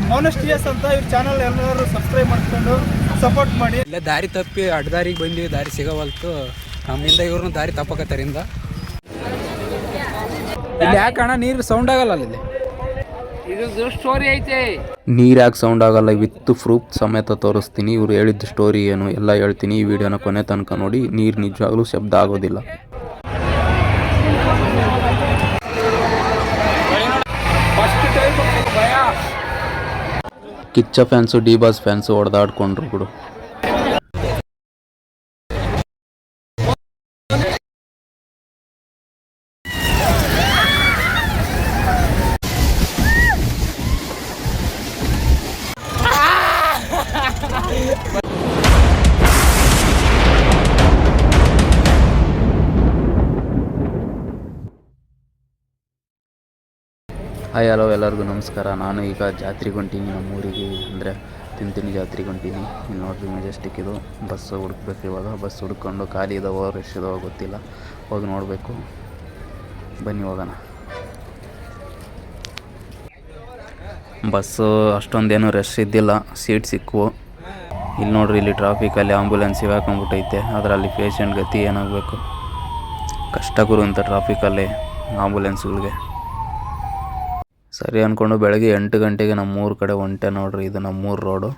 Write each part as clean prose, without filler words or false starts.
ಮಾನೆಸ್ಟಿಯಸ್ ಅಂತ ಇವ್ರ ಚಾನಲ್ ಎಲ್ಲರೂ ಸಬ್ಸ್ಕ್ರೈಬ್ ಮಾಡ್ಕೊಂಡು ಸಪೋರ್ಟ್ ಮಾಡಿ. ಇಲ್ಲೇ ದಾರಿ ತಪ್ಪಿ ಅಡ್ಡದಾರಿಗೆ ಬಂದಿವಿ, ದಾರಿ ಸಿಗವಲ್ತು. ನಮ್ಮಿಂದ ಇವ್ರನ್ನ ದಾರಿ ತಪ್ಪಕತ್ತರಿಂದ ಇಲ್ಲಿ ಯಾಕಣ್ಣ ನೀರು ಸೌಂಡ್ ಆಗಲ್ಲ ಅಲ್ಲಿ? ಇದು ಸ್ಟೋರಿ ಐತೆ. ನೀರು ಯಾಕೆ ಸೌಂಡ್ ಆಗಲ್ಲ ವಿತ್ ಪ್ರೂಫ್ ಸಮೇತ ತೋರಿಸ್ತೀನಿ. ಇವ್ರು ಹೇಳಿದ್ದು ಸ್ಟೋರಿ ಏನು ಎಲ್ಲ ಹೇಳ್ತೀನಿ. ಈ ವಿಡಿಯೋನ ಕೊನೆ ತನಕ ನೋಡಿ. ನೀರು ನಿಜವಾಗ್ಲೂ ಶಬ್ದ ಆಗೋದಿಲ್ಲ. Kichcha fans D boss fans ಹೊಡೆದಾಡ್ಕೊಂಡ್ರು ಬಿಡು. ಹಾಯ್ ಹಲೋ ಎಲ್ಲರಿಗೂ ನಮಸ್ಕಾರ. ನಾನು ಈಗ ಜಾತ್ರೆಗೆ ಹೊಂಟೀನಿ, ನಮ್ಮೂರಿಗೆ ಅಂದರೆ ತಿಂತೀನಿ ಜಾತ್ರೆಗೆ ಹೊಂಟೀನಿ. ಇಲ್ಲಿ ನೋಡ್ರಿ ಮೆಜೆಸ್ಟಿಕ್ ಇದು. ಬಸ್ ಹುಡುಕ್ಬೇಕು ಇವಾಗ. ಬಸ್ ಹುಡ್ಕೊಂಡು ಖಾಲಿ ಇದಾವೋ ರಶ್ ಇದಾವೋ ಗೊತ್ತಿಲ್ಲ, ಹೋಗಿ ನೋಡಬೇಕು. ಬನ್ನಿ ಹೋಗೋಣ. ಬಸ್ಸು ಅಷ್ಟೊಂದೇನು ರಶ್ ಇದ್ದಿಲ್ಲ, ಸೀಟ್ ಸಿಕ್ಕವು. ಇಲ್ಲಿ ನೋಡ್ರಿ, ಇಲ್ಲಿ ಟ್ರಾಫಿಕಲ್ಲಿ ಆಂಬುಲೆನ್ಸ್ ಇವಾಕೊಂಡ್ಬಿಟ್ಟೈತೆ. ಅದರಲ್ಲಿ ಪೇಷಂಟ್ ಗತಿ ಏನಾಗಬೇಕು, ಕಷ್ಟ ಗುರು ಅಂತ ಟ್ರಾಫಿಕಲ್ಲಿ ಆಂಬುಲೆನ್ಸ್ಗಳಿಗೆ. ಸರಿ ಅಂದ್ಕೊಂಡು ಬೆಳಗ್ಗೆ 8 ಗಂಟೆಗೆ ನಮ್ಮೂರ ಕಡೆ ಹೊಂಟೆ ನೋಡ್ರಿ. ಇದು ನಮ್ಮೂರು ರೋಡು.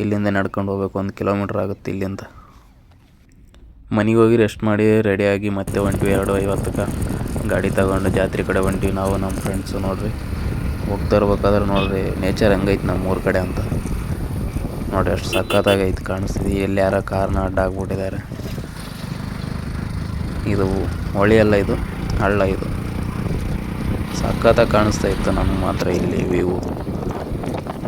ಇಲ್ಲಿಂದ ನಡ್ಕೊಂಡು ಹೋಗ್ಬೇಕು, 1 ಕಿಲೋಮೀಟ್ರ್ ಆಗುತ್ತೆ ಇಲ್ಲಿಂದ. ಮನೆಗೆ ಹೋಗಿ ರೆಸ್ಟ್ ಮಾಡಿ ರೆಡಿಯಾಗಿ ಮತ್ತೆ ಹೊಂಟ್ವಿ 2:50ಕ್ಕೆ ಗಾಡಿ ತಗೊಂಡು ಜಾತ್ರೆ ಕಡೆ ಹೊಂಟ್ವಿ ನಾವು ನಮ್ಮ ಫ್ರೆಂಡ್ಸು. ನೋಡ್ರಿ ಹೋಗ್ತಾ ಇರ್ಬೇಕಾದ್ರೆ ನೋಡ್ರಿ ನೇಚರ್ ಹೆಂಗೈತೆ ನಮ್ಮೂರ ಕಡೆ ಅಂತ. ನೋಡಿರಿ ಅಷ್ಟು ಸಖತ್ತಾಗೈತೆ ಕಾಣಿಸ್ತಿದೆ. ಎಲ್ಲಿ ಯಾರೋ ಕಾರ್ನ ಅಡ್ಡ ಆಗ್ಬಿಟ್ಟಿದ್ದಾರೆ. ಇದು ಹೊಳೆಯಲ್ಲ, ಇದು ಹಳ್ಳ. ಇದು ಸಖತ್ತಾಗಿ ಕಾಣಿಸ್ತಾ ಇತ್ತು ನಮ್ಗೆ ಮಾತ್ರ ಇಲ್ಲಿ ವ್ಯೂ.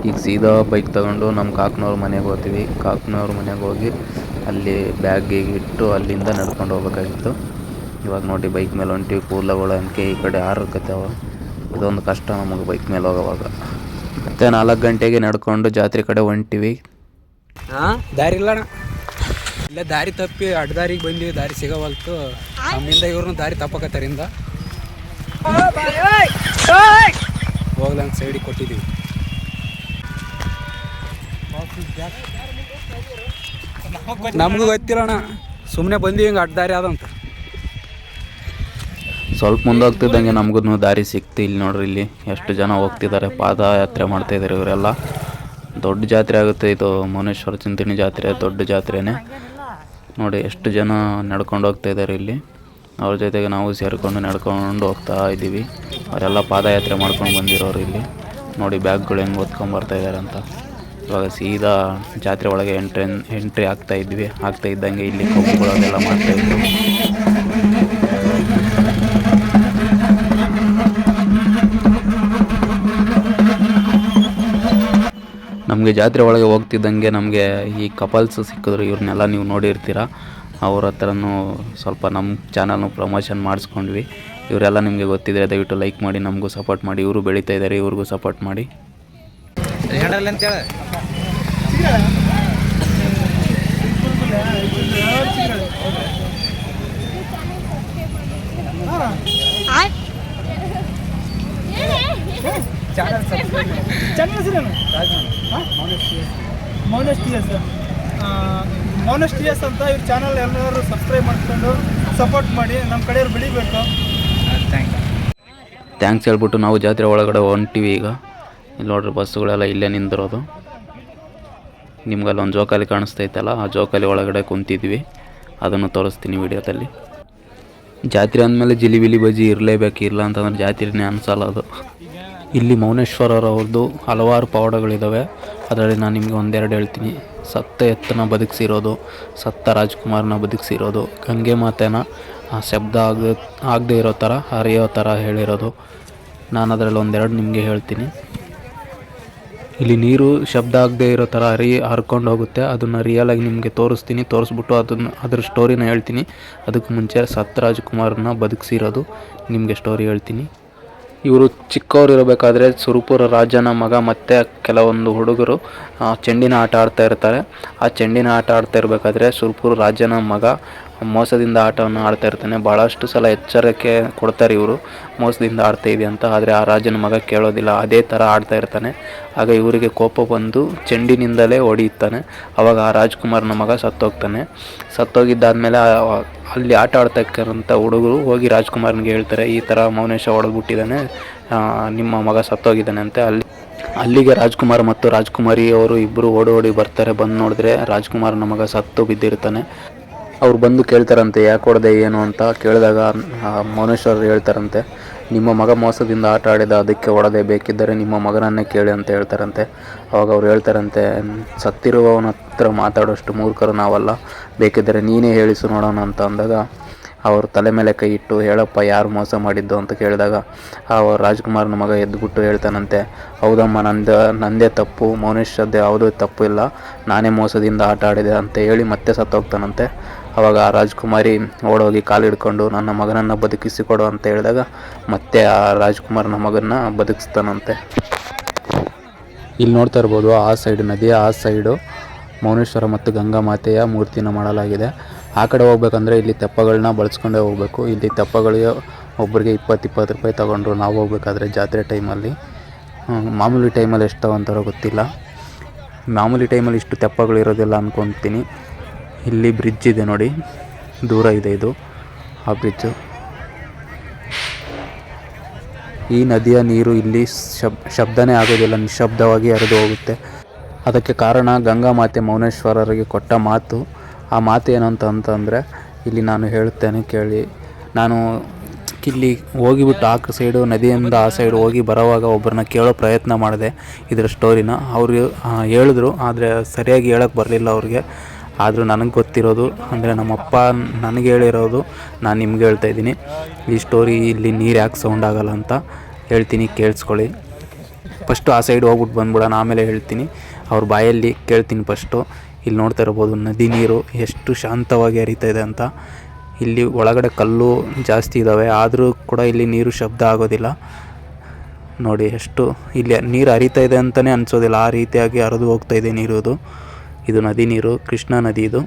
ಈಗ ಸೀದಾ ಬೈಕ್ ತಗೊಂಡು ನಮ್ಮ ಕಾಕನವ್ರ ಮನೆಗೆ ಹೋಗ್ತೀವಿ. ಕಾಕನವ್ರ ಮನೆಗೆ ಹೋಗಿ ಅಲ್ಲಿ ಬ್ಯಾಗಿಗೆ ಇಟ್ಟು ಅಲ್ಲಿಂದ ನಡ್ಕೊಂಡು ಹೋಗ್ಬೇಕಾಗಿತ್ತು. ಇವಾಗ ನೋಡಿ ಬೈಕ್ ಮೇಲೆ ಹೊಂಟಿವಿ. ಕೂದಲುಗಳು ಅಂಕೆ ಈ ಕಡೆ ಹಾರಕತ್ತಾವ. ಇದೊಂದು ಕಷ್ಟ ನಮಗೆ ಬೈಕ್ ಮೇಲೆ ಹೋಗೋವಾಗ. ಮತ್ತೆ 4 ಗಂಟೆಗೆ ನಡ್ಕೊಂಡು ಜಾತ್ರೆ ಕಡೆ ಹೊಂಟಿವಿ. ದಾರಿ ಇಲ್ಲಣ್ಣ, ಇಲ್ಲೇ ದಾರಿ ತಪ್ಪಿ ಅಡ್ಡದಾರಿಗೆ ಬಂದಿವಿ, ದಾರಿ ಸಿಗವಲ್ತು. ನಮ್ಮಿಂದ ಇವ್ರನ್ನ ದಾರಿ ತಪ್ಪಕತ್ತರಿಂದ ಹೋಗ್ಲಂತ ಸೈಡಿಗೆ ಕೊಟ್ಟಿದ್ದೀವಿ. ನಮಗೂ ಗೊತ್ತಿಲ್ಲಣ್ಣ, ಸುಮ್ಮನೆ ಬಂದೀವಿ, ಹಿಂಗೆ ಅಡ್ಡದಾರಿ ಆದಂತ. ಸ್ವಲ್ಪ ಮುಂದೆ ಹೋಗ್ತಿದ್ದಂಗೆ ನಮಗೂ ದಾರಿ ಸಿಕ್ತು. ಇಲ್ಲಿ ನೋಡ್ರಿ, ಇಲ್ಲಿ ಎಷ್ಟು ಜನ ಹೋಗ್ತಿದ್ದಾರೆ, ಪಾದಯಾತ್ರೆ ಮಾಡ್ತಾಯಿದ್ದಾರೆ ಇವರೆಲ್ಲ. ದೊಡ್ಡ ಜಾತ್ರೆ ಆಗುತ್ತೆ ಇದು, ಮೌನೇಶ್ವರ ಚಿಂತಣಿ ಜಾತ್ರೆ, ದೊಡ್ಡ ಜಾತ್ರೆನೇ. ನೋಡಿ ಎಷ್ಟು ಜನ ನಡ್ಕೊಂಡು ಹೋಗ್ತಾಯಿದ್ದಾರೆ ಇಲ್ಲಿ. ಅವ್ರ ಜೊತೆಗೆ ನಾವು ಸೇರಿಕೊಂಡು ನಡ್ಕೊಂಡು ಹೋಗ್ತಾ ಇದ್ದೀವಿ. ಅವರೆಲ್ಲ ಪಾದಯಾತ್ರೆ ಮಾಡ್ಕೊಂಡು ಬಂದಿರೋರು. ಇಲ್ಲಿ ನೋಡಿ ಬ್ಯಾಗ್ಗಳು ಹೆಂಗೆ ಹೊತ್ಕೊಂಬರ್ತಾಯಿದ್ದಾರೆ ಅಂತ. ಇವಾಗ ಸೀದಾ ಜಾತ್ರೆ ಒಳಗೆ ಎಂಟ್ರಿ ಆಗ್ತಾ ಇದ್ದಂಗೆ ಇಲ್ಲಿ ಕಬ್ಬುಗಳನ್ನೆಲ್ಲ ಮಾಡ್ತಾಯಿದ್ರು. ನಮಗೆ ಜಾತ್ರೆ ಒಳಗೆ ಹೋಗ್ತಿದ್ದಂಗೆ ನಮಗೆ ಈ ಕಪಲ್ಸ್ ಸಿಕ್ಕಿದ್ರು. ಇವ್ರನ್ನೆಲ್ಲ ನೀವು ನೋಡಿರ್ತೀರ. ಅವ್ರ ಹತ್ರನೂ ಸ್ವಲ್ಪ ನಮ್ಮ ಚಾನಲ್ನು ಪ್ರಮೋಷನ್ ಮಾಡಿಸ್ಕೊಂಡ್ವಿ. ಇವರೆಲ್ಲ ನಿಮಗೆ ಗೊತ್ತಿದೆ, ದಯವಿಟ್ಟು ಲೈಕ್ ಮಾಡಿ, ನಮಗೂ ಸಪೋರ್ಟ್ ಮಾಡಿ. ಇವರು ಬೆಳೀತಾ ಇದ್ದಾರೆ, ಇವ್ರಿಗೂ ಸಪೋರ್ಟ್ ಮಾಡಿ. ಮಾನೆಸ್ಟಿಯಸ್ ಅಂತ ಇವ್ರ ಚಾನಲ್ ಎಲ್ಲರೂ ಸಬ್ಸ್ಕ್ರೈಬ್ ಮಾಡ್ಕೊಂಡು ಸಪೋರ್ಟ್ ಮಾಡಿ. ನಮ್ಮ ಕಡೆಯವ್ರು ಬೆಳಿಬೇಕು. ಥ್ಯಾಂಕ್ಸ್ ಹೇಳ್ಬಿಟ್ಟು ನಾವು ಜಾತ್ರೆ ಒಳಗಡೆ ಹೊಂಟಿವಿ. ಈಗ ಇಲ್ಲಿ ನೋಡ್ರಿ ಬಸ್ಸುಗಳೆಲ್ಲ ಇಲ್ಲೇ ನಿಂತಿರೋದು. ನಿಮ್ಗಲ್ಲೊಂದು ಜೋಕಾಲಿ ಕಾಣಿಸ್ತೈತಲ್ಲ, ಆ ಜೋಕಾಲಿ ಒಳಗಡೆ ಕುಂತಿದ್ವಿ. ಅದನ್ನು ತೋರಿಸ್ತೀನಿ ವಿಡಿಯೋದಲ್ಲಿ. ಜಾತ್ರೆ ಅಂದಮೇಲೆ ಜಿಲಿಬಿಲಿ ಬಜ್ಜಿ ಇರಲೇಬೇಕು, ಇಲ್ಲ ಅಂತಂದ್ರೆ ಜಾತ್ರೆನೇ ಅನಿಸಲ್ಲ ಅದು. ಇಲ್ಲಿ ಮೌನೇಶ್ವರರವ್ರದ್ದು ಹಲವಾರು ಪವಾಡಗಳಿದ್ದಾವೆ. ಅದರಲ್ಲಿ ನಾನು ನಿಮಗೆ ಒಂದೆರಡು ಹೇಳ್ತೀನಿ. ಸತ್ತ ಎತ್ತನ ಬದುಕಿಸಿರೋದು, ಸತ್ತ ರಾಜ್ಕುಮಾರನ ಬದುಕಿಸಿರೋದು, ಗಂಗೆ ಮಾತೆನ ಶಬ್ದ ಆಗದೆ ಇರೋ ಥರ ಹರಿಯೋ ಥರ ಹೇಳಿರೋದು. ನಾನು ಅದರಲ್ಲಿ ಒಂದೆರಡು ನಿಮಗೆ ಹೇಳ್ತೀನಿ. ಇಲ್ಲಿ ನೀರು ಶಬ್ದ ಆಗದೆ ಇರೋ ಥರ ಹರ್ಕೊಂಡು ಹೋಗುತ್ತೆ. ಅದನ್ನು ರಿಯಲಾಗಿ ನಿಮಗೆ ತೋರಿಸ್ಬಿಟ್ಟು ಅದ್ರ ಸ್ಟೋರಿನ ಹೇಳ್ತೀನಿ. ಅದಕ್ಕೆ ಮುಂಚೆ ಸತ್ತ ರಾಜ್ಕುಮಾರನ ಬದುಕಿಸಿರೋದು ನಿಮಗೆ ಸ್ಟೋರಿ ಹೇಳ್ತೀನಿ. ಇವರು ಚಿಕ್ಕವರು ಇರಬೇಕಾದ್ರೆ ಸುರಪುರ ರಾಜನ ಮಗ ಮತ್ತು ಕೆಲವೊಂದು ಹುಡುಗರು ಚೆಂಡಿನ ಆಟ ಆಡ್ತಾ ಇರ್ತಾರೆ. ಆ ಚೆಂಡಿನ ಆಟ ಆಡ್ತಾ ಇರಬೇಕಾದ್ರೆ ಸುರಪುರ ರಾಜನ ಮಗ ಮೋಸದಿಂದ ಆಟವನ್ನು ಆಡ್ತಾ ಇರ್ತಾನೆ. ಭಾಳಷ್ಟು ಸಲ ಎಚ್ಚರಿಕೆ ಕೊಡ್ತಾರೆ ಇವರು ಮೋಸದಿಂದ ಆಡ್ತಾ ಇದೆ ಅಂತ. ಆದರೆ ಆ ರಾಜನ ಮಗ ಕೇಳೋದಿಲ್ಲ, ಅದೇ ಥರ ಆಡ್ತಾ ಇರ್ತಾನೆ. ಆಗ ಇವರಿಗೆ ಕೋಪ ಬಂದು ಚೆಂಡಿನಿಂದಲೇ ಹೊಡೆಯುತ್ತಾನೆ. ಆವಾಗ ಆ ರಾಜ್ಕುಮಾರನ ಮಗ ಸತ್ತೋಗ್ತಾನೆ. ಸತ್ತೋಗಿದ್ದಾದಮೇಲೆ ಅಲ್ಲಿ ಆಟ ಆಡ್ತಕ್ಕಂಥ ಹುಡುಗರು ಹೋಗಿ ರಾಜ್ಕುಮಾರನಿಗೆ ಹೇಳ್ತಾರೆ, ಈ ಥರ ಮೌನೇಶ ಹೊಡೆದ್ಬಿಟ್ಟಿದ್ದಾನೆ, ನಿಮ್ಮ ಮಗ ಸತ್ತೋಗಿದ್ದಾನೆ ಅಂತ. ಅಲ್ಲಿಗೆ ರಾಜ್ಕುಮಾರ್ ಮತ್ತು ರಾಜ್ಕುಮಾರಿ ಅವರು ಇಬ್ಬರು ಓಡಿ ಬರ್ತಾರೆ. ಬಂದು ನೋಡಿದ್ರೆ ರಾಜ್ಕುಮಾರನ ಮಗ ಸತ್ತು ಬಿದ್ದಿರ್ತಾನೆ. ಅವ್ರು ಬಂದು ಕೇಳ್ತಾರಂತೆ, ಯಾಕೆ ಹೊಡೆದೆ ಏನು ಅಂತ ಕೇಳಿದಾಗ ಮೌನೇಶ್ವರರು ಹೇಳ್ತಾರಂತೆ, ನಿಮ್ಮ ಮಗ ಮೋಸದಿಂದ ಆಟ ಆಡಿದ, ಅದಕ್ಕೆ ಹೊಡೆದೇ, ಬೇಕಿದ್ದರೆ ನಿಮ್ಮ ಮಗನನ್ನೇ ಕೇಳಿ ಅಂತ ಹೇಳ್ತಾರಂತೆ. ಅವಾಗ ಅವ್ರು ಹೇಳ್ತಾರಂತೆ, ಸತ್ತಿರುವವನ ಹತ್ರ ಮಾತಾಡೋಷ್ಟು ಮೂರ್ಖರು ನಾವಲ್ಲ, ಬೇಕಿದ್ದರೆ ನೀನೇ ಹೇಳಿಸು ನೋಡೋಣ ಅಂತ ಅಂದಾಗ ಅವರು ತಲೆ ಮೇಲೆ ಕೈ ಇಟ್ಟು, ಹೇಳಪ್ಪ ಯಾರು ಮೋಸ ಮಾಡಿದ್ದು ಅಂತ ಕೇಳಿದಾಗ ರಾಜ್ಕುಮಾರನ ಮಗ ಎದ್ದುಬಿಟ್ಟು ಹೇಳ್ತಾನಂತೆ, ಹೌದಮ್ಮ ನಂದೇ ತಪ್ಪು, ಮೌನೇಶ್ವರದ್ದು ಯಾವುದೂ ತಪ್ಪು ಇಲ್ಲ, ನಾನೇ ಮೋಸದಿಂದ ಆಟ ಆಡಿದೆ ಅಂತ ಹೇಳಿ ಮತ್ತೆ ಸತ್ತೋಗ್ತಾನಂತೆ. ಆವಾಗ ಆ ರಾಜ್ಕುಮಾರಿ ಓಡೋಗಿ ಕಾಲು ಹಿಡ್ಕೊಂಡು ನನ್ನ ಮಗನನ್ನು ಬದುಕಿಸಿಕೊಡು ಅಂತ ಹೇಳಿದಾಗ ಮತ್ತೆ ಆ ರಾಜ್ಕುಮಾರನ ಮಗನ ಬದುಕಿಸ್ತಾನಂತೆ. ಇಲ್ಲಿ ನೋಡ್ತಾ ಇರ್ಬೋದು, ಆ ಸೈಡ್ ನದಿಯ ಆ ಸೈಡು ಮೌನೇಶ್ವರ ಮತ್ತು ಗಂಗಾ ಮಾತೆಯ ಮೂರ್ತಿನ ಮಾಡಲಾಗಿದೆ. ಆ ಕಡೆ ಹೋಗ್ಬೇಕಂದ್ರೆ ಇಲ್ಲಿ ತೆಪ್ಪಗಳನ್ನ ಬಳಸ್ಕೊಂಡೇ ಹೋಗಬೇಕು. ಇಲ್ಲಿ ತೆಪ್ಪಗಳಿಗೆ ಒಬ್ಬರಿಗೆ 20 ರೂಪಾಯಿ ತೊಗೊಂಡ್ರು ನಾವು ಹೋಗ್ಬೇಕಾದ್ರೆ ಜಾತ್ರೆ ಟೈಮಲ್ಲಿ. ಮಾಮೂಲಿ ಟೈಮಲ್ಲಿ ಎಷ್ಟು ತಗೊತಾರೋ ಗೊತ್ತಿಲ್ಲ. ಮಾಮೂಲಿ ಟೈಮಲ್ಲಿ ಇಷ್ಟು ತೆಪ್ಪಗಳು ಇರೋದಿಲ್ಲ ಅಂದ್ಕೊತೀನಿ. ಇಲ್ಲಿ ಬ್ರಿಡ್ಜ್ ಇದೆ ನೋಡಿ, ದೂರ ಇದೆ ಇದು ಆ ಬ್ರಿಡ್ಜು. ಈ ನದಿಯ ನೀರು ಇಲ್ಲಿ ಶಬ್ದನೇ ಆಗೋದಿಲ್ಲ, ನಿಶ್ಶಬ್ದವಾಗಿ ಹರಿದು ಹೋಗುತ್ತೆ. ಅದಕ್ಕೆ ಕಾರಣ ಗಂಗಾ ಮಾತೆ ಮೌನೇಶ್ವರರಿಗೆ ಕೊಟ್ಟ ಮಾತು. ಆ ಮಾತು ಏನು ಅಂತಂದರೆ, ಇಲ್ಲಿ ನಾನು ಹೇಳುತ್ತೇನೆ ಕೇಳಿ. ನಾನು ಇಲ್ಲಿ ಹೋಗಿಬಿಟ್ಟು ಆ ಸೈಡು ನದಿಯಿಂದ ಆ ಸೈಡು ಹೋಗಿ ಬರೋವಾಗ ಒಬ್ಬರನ್ನ ಕೇಳೋ ಪ್ರಯತ್ನ ಮಾಡಿದೆ ಇದರ ಸ್ಟೋರಿನ. ಅವರು ಹೇಳಿದ್ರು, ಆದರೆ ಸರಿಯಾಗಿ ಹೇಳೋಕ್ಕೆ ಬರಲಿಲ್ಲ ಅವ್ರಿಗೆ. ಆದರೂ ನನಗೆ ಗೊತ್ತಿರೋದು ಅಂದರೆ ನಮ್ಮಪ್ಪ ನನಗೆ ಹೇಳಿರೋದು ನಾನು ನಿಮ್ಗೆ ಹೇಳ್ತಾಯಿದ್ದೀನಿ. ಈ ಸ್ಟೋರಿ ಇಲ್ಲಿ ನೀರು ಯಾಕೆ ಸೌಂಡ್ ಆಗೋಲ್ಲ ಅಂತ ಹೇಳ್ತೀನಿ, ಕೇಳಿಸ್ಕೊಳ್ಳಿ. ಫಸ್ಟು ಆ ಸೈಡ್ ಹೋಗ್ಬಿಟ್ಟು ಬಂದ್ಬಿಡೋಣ, ಆಮೇಲೆ ಹೇಳ್ತೀನಿ. ಅವ್ರ ಬಾಯಲ್ಲಿ ಕೇಳ್ತೀನಿ ಫಸ್ಟು. ಇಲ್ಲಿ ನೋಡ್ತಾ ಇರ್ಬೋದು ನದಿ ನೀರು ಎಷ್ಟು ಶಾಂತವಾಗಿ ಹರಿತಾ ಇದೆ ಅಂತ. ಇಲ್ಲಿ ಒಳಗಡೆ ಕಲ್ಲು ಜಾಸ್ತಿ ಇದ್ದಾವೆ, ಆದರೂ ಕೂಡ ಇಲ್ಲಿ ನೀರು ಶಬ್ದ ಆಗೋದಿಲ್ಲ. ನೋಡಿ ಎಷ್ಟು ಇಲ್ಲಿ ನೀರು ಹರಿತಾ ಇದೆ ಅಂತಲೇ ಅನಿಸೋದಿಲ್ಲ, ಆ ರೀತಿಯಾಗಿ ಹರಿದು ಹೋಗ್ತಾ ಇದೆ ನೀರು. ಇದು ನದಿ ನೀರು, ಕೃಷ್ಣಾ ನದಿ ಇದು.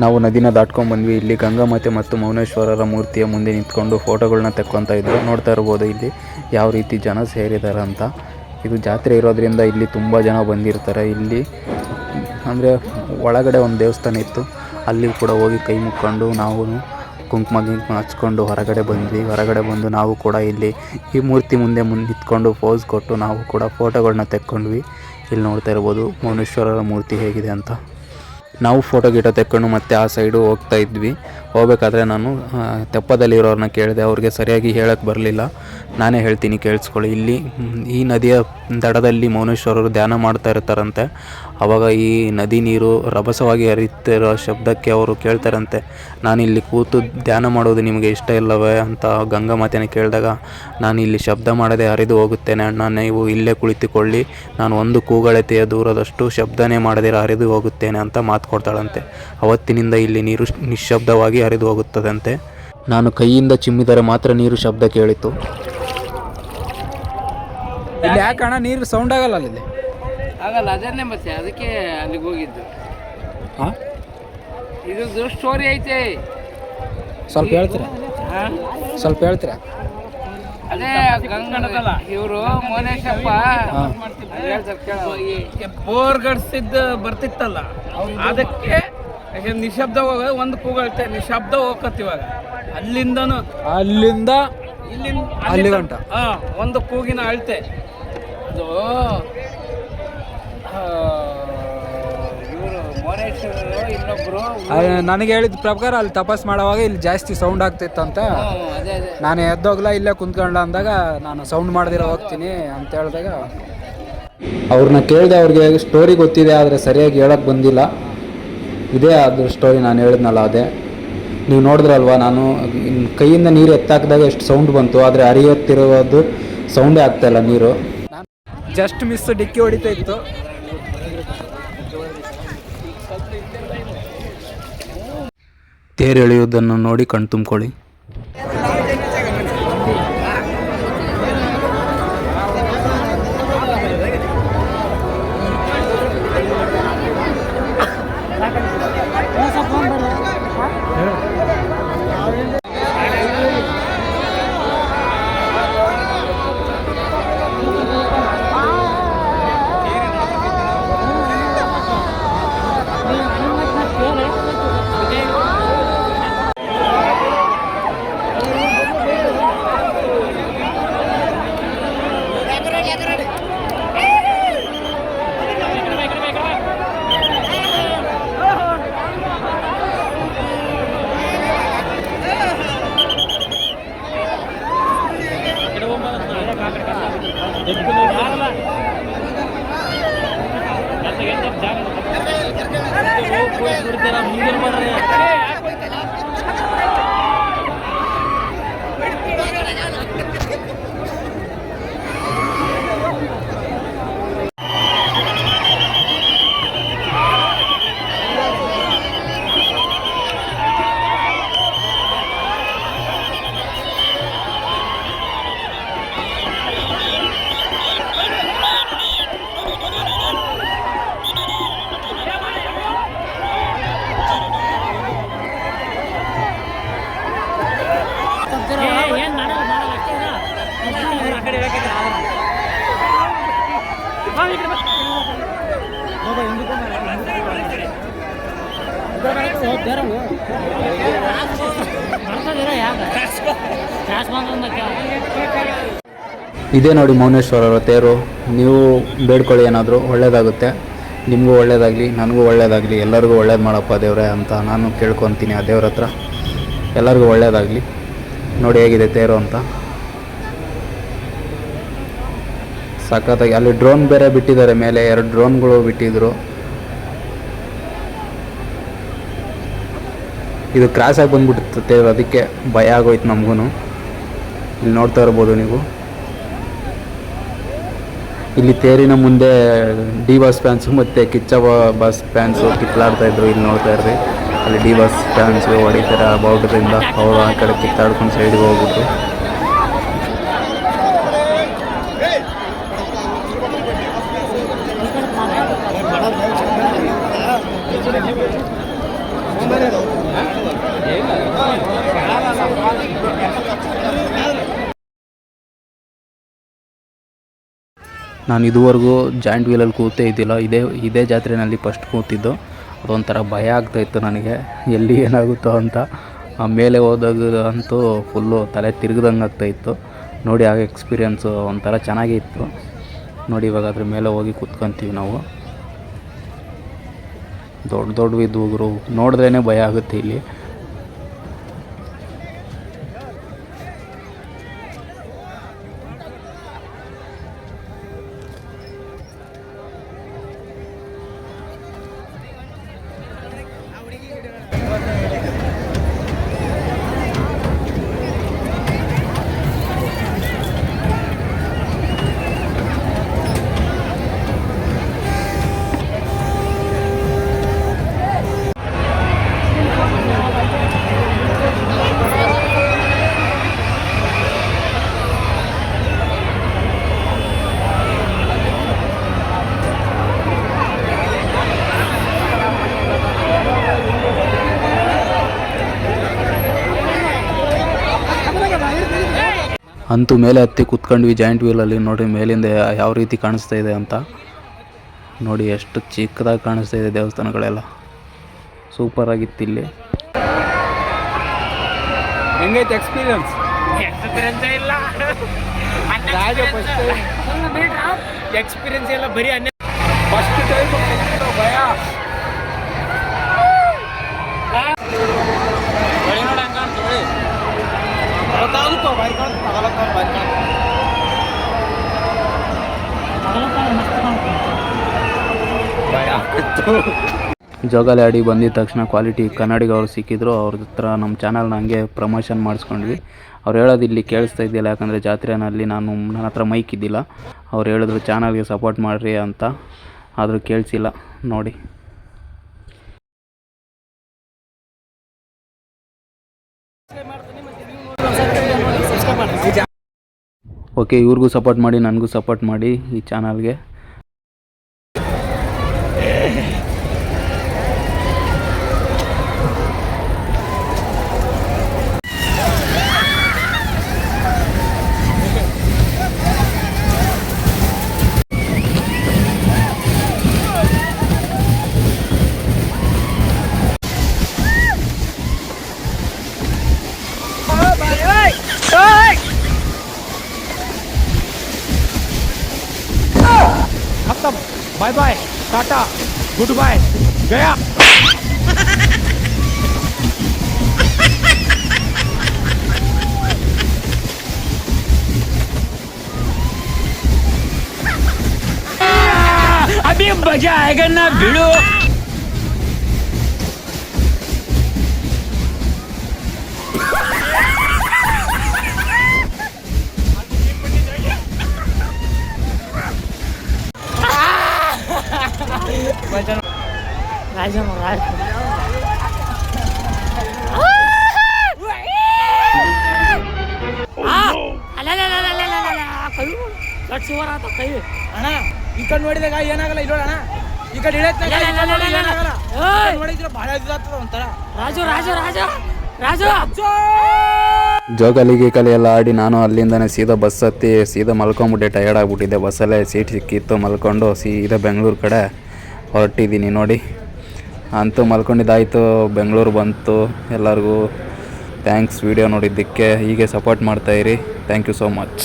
ನಾವು ನದಿನ ದಾಟ್ಕೊಂಡು ಇಲ್ಲಿ ಗಂಗಾ ಮಾತೆ ಮತ್ತು ಮೌನೇಶ್ವರರ ಮೂರ್ತಿಯ ಮುಂದೆ ನಿಂತ್ಕೊಂಡು ಫೋಟೋಗಳನ್ನ ತೆಕ್ಕೊತಾ ಇದ್ರು. ನೋಡ್ತಾ ಇರ್ಬೋದು ಇಲ್ಲಿ ಯಾವ ರೀತಿ ಜನ ಸೇರಿದ್ದಾರೆ ಅಂತ. ಇದು ಜಾತ್ರೆ ಇರೋದ್ರಿಂದ ಇಲ್ಲಿ ತುಂಬ ಜನ ಬಂದಿರ್ತಾರೆ. ಇಲ್ಲಿ ಅಂದರೆ ಒಳಗಡೆ ಒಂದು ದೇವಸ್ಥಾನ ಇತ್ತು, ಅಲ್ಲಿ ಕೂಡ ಹೋಗಿ ಕೈ ಮುಕ್ಕೊಂಡು ನಾವು ಕುಂಕುಮ ಹಚ್ಕೊಂಡು ಹೊರಗಡೆ ಬಂದ್ವಿ. ಹೊರಗಡೆ ಬಂದು ನಾವು ಕೂಡ ಇಲ್ಲಿ ಈ ಮೂರ್ತಿ ಮುಂದೆ ನಿಂತ್ಕೊಂಡು ಪೋಸ್ ಕೊಟ್ಟು ನಾವು ಕೂಡ ಫೋಟೋಗಳನ್ನ ತೆಕ್ಕೊಂಡ್ವಿ. ಇಲ್ಲಿ ನೋಡ್ತಾ ಇರ್ಬೋದು ಮೌನೇಶ್ವರರ ಮೂರ್ತಿ ಹೇಗಿದೆ ಅಂತ. ನಾವು ಫೋಟೋ ಗಿಟೋ ತೆಕ್ಕೊಂಡು ಮತ್ತೆ ಆ ಸೈಡು ಹೋಗ್ತಾ ಇದ್ವಿ. ಹೋಗ್ಬೇಕಾದ್ರೆ ನಾನು ತೆಪ್ಪದಲ್ಲಿರೋರನ್ನ ಕೇಳಿದೆ, ಅವ್ರಿಗೆ ಸರಿಯಾಗಿ ಹೇಳೋಕ್ಕೆ ಬರಲಿಲ್ಲ. ನಾನೇ ಹೇಳ್ತೀನಿ ಕೇಳಿಸ್ಕೊಳ್ಳಿ. ಇಲ್ಲಿ ಈ ನದಿಯ ದಡದಲ್ಲಿ ಮೌನೇಶ್ವರರು ಧ್ಯಾನ ಮಾಡ್ತಾ ಇರ್ತಾರಂತೆ. ಆವಾಗ ಈ ನದಿ ನೀರು ರಭಸವಾಗಿ ಹರಿತಿರೋ ಶಬ್ದಕ್ಕೆ ಅವರು ಕೇಳ್ತಾರಂತೆ, ನಾನು ಇಲ್ಲಿ ಕೂತು ಧ್ಯಾನ ಮಾಡೋದು ನಿಮಗೆ ಇಷ್ಟ ಇಲ್ಲವೇ ಅಂತ ಗಂಗಾ ಮಾತೆನ ಕೇಳಿದಾಗ, ನಾನು ಇಲ್ಲಿ ಶಬ್ದ ಮಾಡದೆ ಹರಿದು ಹೋಗುತ್ತೇನೆ ಅಣ್ಣ, ನೀವು ಇಲ್ಲೇ ಕುಳಿತುಕೊಳ್ಳಿ, ನಾನು ಒಂದು ಕೂಗಳತೆಯ ದೂರದಷ್ಟು ಶಬ್ದನೇ ಮಾಡದೆ ಹರಿದು ಹೋಗುತ್ತೇನೆ ಅಂತ ಮಾತು ಕೊಡ್ತಾಳಂತೆ. ಅವತ್ತಿನಿಂದ ಇಲ್ಲಿ ನೀರು ನಿಶ್ಶಬ್ದವಾಗಿ ಹರಿದು ಹೋಗುತ್ತದಂತೆ. ನಾನು ಕೈಯಿಂದ ಚಿಮ್ಮಿದರೆ ಮಾತ್ರ ನೀರು ಶಬ್ದ ಕೇಳಿತು. ಇಲ್ಲಿ ಯಾಕಣ್ಣ ನೀರು ಸೌಂಡ್ ಆಗಲ್ಲ ಅಲ್ಲಿ? ಆಗಲ್ಲ, ಅದನ್ನೇ ಮತ್ತೆ ಅದಕ್ಕೆ ಅಲ್ಲಿಗೆ ಹೋಗಿದ್ದು. ಹಾಂ, ಇದು ಸ್ಟೋರಿ ಐತೆ, ಸ್ವಲ್ಪ ಹೇಳ್ತೀರಾ? ಸ್ವಲ್ಪ ಹೇಳ್ತೀರಾ? ಅದೇ ಗಂಗನದಲ್ಲ ಇವರು ಮೌನೇಶಪ್ಪ ಬೋರ್ ಗಡ್ಸಿದ್ದು ಬರ್ತಿತ್ತಲ್ಲ, ಅದಕ್ಕೆ ನಿಶಬ್ದ ಹೋಗ ಒಂದು ಕೂಗಳ್ತೆ ನಿಶಬ್ದ ಹೋಗತ್. ಇವಾಗ ಅಲ್ಲಿಂದ ಅಲ್ಲಿ ಗಂಟ ಒಂದು ಕೂಗಿನ ಅಳ್ತೆ. ಅದು ಇವರು ಮೌನೇಶ್ವರರು ಇನ್ನೊಬ್ರು ನನಗೆ ಹೇಳಿದ ಪ್ರಕಾರ ಅಲ್ಲಿ ತಪಾಸ್ ಮಾಡೋವಾಗ ಇಲ್ಲಿ ಜಾಸ್ತಿ ಸೌಂಡ್ ಆಗ್ತಿತ್ತು ಅಂತ. ನಾನು ಎದ್ದೋಗ್ಲ ಇಲ್ಲೇ ಕುಂತ್ಕೊಂಡ ಅಂದಾಗ ನಾನು ಸೌಂಡ್ ಮಾಡದಿರೋ ಹೋಗ್ತೀನಿ ಅಂತ ಹೇಳಿದಾಗ ಅವ್ರನ್ನ ಕೇಳಿದೆ. ಅವ್ರಿಗೆ ಸ್ಟೋರಿ ಗೊತ್ತಿದೆ, ಆದರೆ ಸರಿಯಾಗಿ ಹೇಳೋಕ್ಕೆ ಬಂದಿಲ್ಲ. ಇದೇ ಅದ್ರ ಸ್ಟೋರಿ ನಾನು ಹೇಳಿದ್ನಲ್ಲ ಅದೇ. ನೀವು ನೋಡಿದ್ರಲ್ವ, ನಾನು ಕೈಯಿಂದ ನೀರು ಎತ್ತಾಕಿದಾಗ ಎಷ್ಟು ಸೌಂಡ್ ಬಂತು, ಆದರೆ ಹರಿಯುತ್ತಿರೋದು ಸೌಂಡೇ ಆಗ್ತಾಯಿಲ್ಲ ನೀರು. ಜಸ್ಟ್ ಮಿಸ್ ಡಿಕ್ಕಿ ಹೊಡಿತಾ ಇತ್ತು. ತೇರು ಎಳೆಯುವುದನ್ನು ನೋಡಿ ಕಣ್ತುಂಬ್ಕೊಳ್ಳಿ. ಇದೇ ನೋಡಿ ಮೌನೇಶ್ವರರ ತೇರು. ನೀವು ಬೇಡ್ಕೊಳ್ಳಿ ಏನಾದರೂ ಒಳ್ಳೆಯದಾಗುತ್ತೆ. ನಿಮಗೂ ಒಳ್ಳೆಯದಾಗಲಿ, ನನಗೂ ಒಳ್ಳೆಯದಾಗಲಿ, ಎಲ್ಲರಿಗೂ ಒಳ್ಳೇದು ಮಾಡಪ್ಪ ದೇವ್ರೆ ಅಂತ ನಾನು ಕೇಳ್ಕೊತೀನಿ ಆ ದೇವ್ರ ಹತ್ರ. ಎಲ್ಲರಿಗೂ ಒಳ್ಳೆಯದಾಗಲಿ. ನೋಡಿ ಹೇಗಿದೆ ತೇರು ಅಂತ, ಸಖತ್ತಾಗಿ. ಅಲ್ಲಿ ಡ್ರೋನ್ ಬೇರೆ ಬಿಟ್ಟಿದ್ದಾರೆ, ಮೇಲೆ 2 ಡ್ರೋನ್ಗಳು ಬಿಟ್ಟಿದ್ರು. ಇದು ಕ್ರಾಸಾಗಿ ಬಂದ್ಬಿಟ್ಟಿತ್ತು ತೇರು, ಅದಕ್ಕೆ ಭಯ ಆಗೋಯ್ತು ನಮಗೂ. ಇಲ್ಲಿ ನೋಡ್ತಾ ಇರ್ಬೋದು ನೀವು, ಇಲ್ಲಿ ತೇರಿನ ಮುಂದೆ ಡಿ ಬಾಸ್ ಫ್ಯಾನ್ಸು ಮತ್ತು ಕಿಚ್ಚ ಬಾಸ್ ಫ್ಯಾನ್ಸು ಕಿತ್ತಾಡ್ತಾಯಿದ್ರು. ಇಲ್ಲಿ ನೋಡ್ತಾ ಇರ್ರಿ, ಅಲ್ಲಿ ಡಿ ಬಾಸ್ ಫ್ಯಾನ್ಸು ಹೊಡಿತಾರೆ ಬೌಡ್ರಿಂದ. ಅವರು ಆ ಕಡೆ ಕಿತ್ತಾಡ್ಕೊಂಡು ಸೈಡ್ಗೆ ಹೋಗ್ಬಿಟ್ಟು. ನಾನು ಇದುವರೆಗೂ ಜಾಯಿಂಟ್ ವೀಲಲ್ಲಿ ಕೂತೇ ಇದ್ದಿಲ್ಲ. ಇದೇ ಜಾತ್ರೆಯಲ್ಲಿ ಫಸ್ಟ್ ಕೂತಿದ್ದು. ಅದೊಂಥರ ಭಯ ಆಗ್ತಾಯಿತ್ತು ನನಗೆ, ಎಲ್ಲಿ ಏನಾಗುತ್ತೋ ಅಂತ. ಮೇಲೆ ಹೋದಾಗ ಅಂತೂ ಫುಲ್ಲು ತಲೆ ತಿರುಗ್ದಂಗೆ ಆಗ್ತಾಯಿತ್ತು. ನೋಡಿ ಆಗ ಎಕ್ಸ್ಪೀರಿಯೆನ್ಸು ಒಂಥರ ಚೆನ್ನಾಗೇ ಇತ್ತು. ನೋಡಿ ಇವಾಗ ಅದ್ರ ಮೇಲೆ ಹೋಗಿ ಕೂತ್ಕೊತೀವಿ ನಾವು. ದೊಡ್ಡ ದೊಡ್ಡ ಇದ್ವು, ನೋಡಿದ್ರೇ ಭಯ ಆಗುತ್ತೆ ಇಲ್ಲಿ. ಅಂತೂ ಮೇಲೆ ಹತ್ತಿ ಕೂತ್ಕೊಂಡ್ವಿ ಜಾಯಿಂಟ್ ವೀಲಲ್ಲಿ. ನೋಡಿ ಮೇಲಿಂದ ಯಾವ ರೀತಿ ಕಾಣಿಸ್ತಾ ಇದೆ ಅಂತ. ನೋಡಿ ಎಷ್ಟು ಚಿಕ್ಕದಾಗಿ ಕಾಣಿಸ್ತಾ ಇದೆ ದೇವಸ್ಥಾನಗಳೆಲ್ಲ. ಸೂಪರ್ ಆಗಿತ್ತು ಇಲ್ಲಿ. ಹೆಂಗೈತೆ ಎಕ್ಸ್ಪೀರಿಯನ್ಸ್? ಇಲ್ಲ ಎಕ್ಸ್ಪೀರಿಯನ್ಸ್ ಎಲ್ಲ ಬರೀ ಫಸ್ಟ್ ಟೈಮ್ ಭಯ. ಜೋಗಾಲಿ ಆಡಿ ಬಂದಿದ್ದ ತಕ್ಷಣ ಕ್ವಾಲಿಟಿ ಕನ್ನಡಿಗವ್ರು ಸಿಕ್ಕಿದ್ರು. ಅವ್ರ ಹತ್ರ ನಮ್ಮ ಚಾನಲ್ನ ಹಂಗೆ ಪ್ರಮೋಷನ್ ಮಾಡಿಸ್ಕೊಂಡ್ವಿ. ಅವ್ರು ಹೇಳೋದು ಇಲ್ಲಿ ಕೇಳಿಸ್ತಾ ಇದ್ದಿಲ್ಲ, ಯಾಕಂದರೆ ಜಾತ್ರೆನಲ್ಲಿ ನನ್ನ ಹತ್ರ ಮೈಕ್ ಇದ್ದಿಲ್ಲ. ಅವ್ರು ಹೇಳಿದ್ರು ಚಾನಲ್ಗೆ ಸಪೋರ್ಟ್ ಮಾಡಿರಿ ಅಂತ, ಆದರೂ ಕೇಳಿಸಿಲ್ಲ. ನೋಡಿ ಓಕೆ, ಇವ್ರಿಗೂ ಸಪೋರ್ಟ್ ಮಾಡಿ, ನನಗೂ ಸಪೋರ್ಟ್ ಮಾಡಿ ಈ ಚಾನಲ್ಗೆ. गुड बाय गया अभी मजा आएगा ना भिड़ो ಅಣ್ಣ ಈ ಕಡೆ ನೋಡಿದಾಗ ಏನಾಗಲ್ಲ ಇಲ್ಲ ಅಣ್ಣ ಈ ಕಡೆ ನೋಡಿದ್ರೆ ಬಹಳ ಇದಾಗ್ತದ ಒಂಥರ ಜೋಕಾಲಿ ಗೀಕಾಲಿ ಎಲ್ಲ ಆಡಿ ನಾನು ಅಲ್ಲಿಂದನೇ ಸೀದಾ ಬಸ್ ಹತ್ತಿ ಸೀದಾ ಮಲ್ಕೊಂಬಿಟ್ಟೆ, ಟಯರ್ಡ್ ಆಗಿಬಿಟ್ಟಿದ್ದೆ. ಬಸ್ಸಲ್ಲೇ ಸೀಟ್ ಸಿಕ್ಕಿತ್ತು, ಮಲ್ಕೊಂಡು ಸೀದಾ ಬೆಂಗಳೂರು ಕಡೆ ಹೊರಟಿದ್ದೀನಿ ನೋಡಿ. ಅಂತೂ ಮಲ್ಕೊಂಡಿದ್ದಾಯಿತು, ಬೆಂಗಳೂರು ಬಂತು. ಎಲ್ಲರಿಗೂ ಥ್ಯಾಂಕ್ಸ್ ವಿಡಿಯೋ ನೋಡಿದ್ದಕ್ಕೆ. ಹೀಗೆ ಸಪೋರ್ಟ್ ಮಾಡ್ತಾಯಿರಿ. Thank you so much.